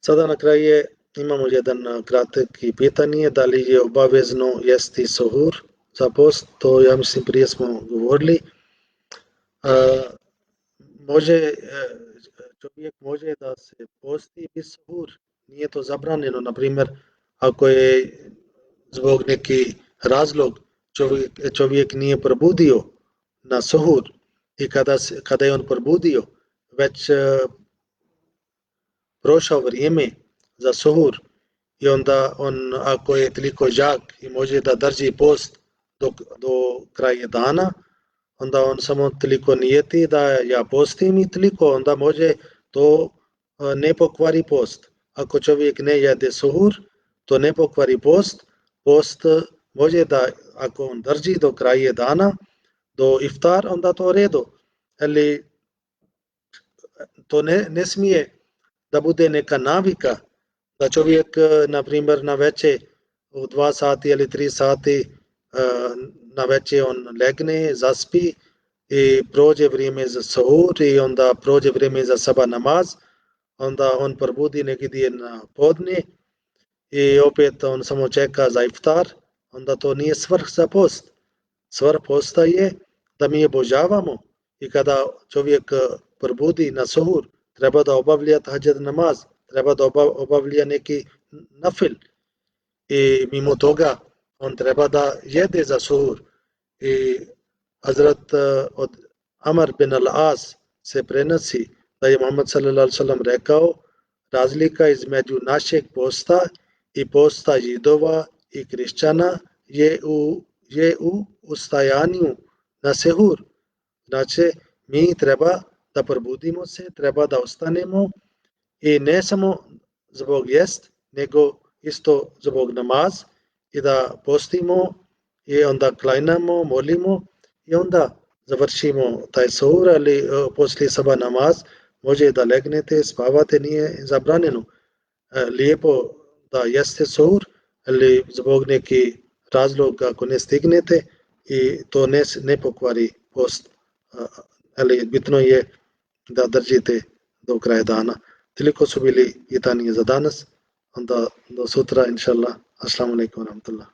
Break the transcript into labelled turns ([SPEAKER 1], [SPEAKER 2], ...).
[SPEAKER 1] Sada na kraju imamo jedan kratki pitanje, da li je obavezno jesti suhur za post, to ja mislim prije smo govorili. Čovjek može da se posti bez suhur, nije to zabranjeno, na primjer, ako je zbog neki razlog čovjek nije probudio na suhur i kada je on probudio, već prošao vrijeme za suhur i onda on, ako je toliko jak i može da drži post do kraja dana, onda on samo toliko nijeti da ja postim i toliko, onda može to ne pokvari post. Ako čovjek ne jede suhur, to ne pokvari post. Post može da, ako on drži do kraja dana, do iftar, onda to redu. Ali to ne smije da bude neka navika, da čovjek, na primjer, na večer u 2 sati ili 3 sati na večer on legne, zaspi i prođe vrijeme za suhur i onda prođe vrijeme za sabah namaz, onda on probudi negdje na podne i opet on samo čeka za iftar, onda to nije svrh za post. Svrh posta je da mi obožavamo i kada čovjek probudi na suhur, treba da obavlja tahadžud namaz, treba da obavlja neki nafil i mimo toga on treba da jede za suhur. I Hazrat od Amr bin al-As se prenosi da je Muhammad sallallahu alejhi ve sellem rekao, razlika između našeg posta i posta Židova i Kršćana je u ustajanju na suhur. Znači, mi treba da probudimo se, treba da ostanemo i ne samo zbog jest, nego isto zbog namaz i da postimo i onda klanjamo, molimo i onda završimo taj suhur, ali poslije sabah namaz može da legnete, spavate, nije zabranjeno. Lijepo da jeste suhur, ali zbog neki razlog ako ne stignete i to ne pokvari post, ali bitno je da držite do kraja dana. Toliko su bili pitanje za danas, onda do sutra, inša Allah. Assalamu alaikum wa rahmatullah.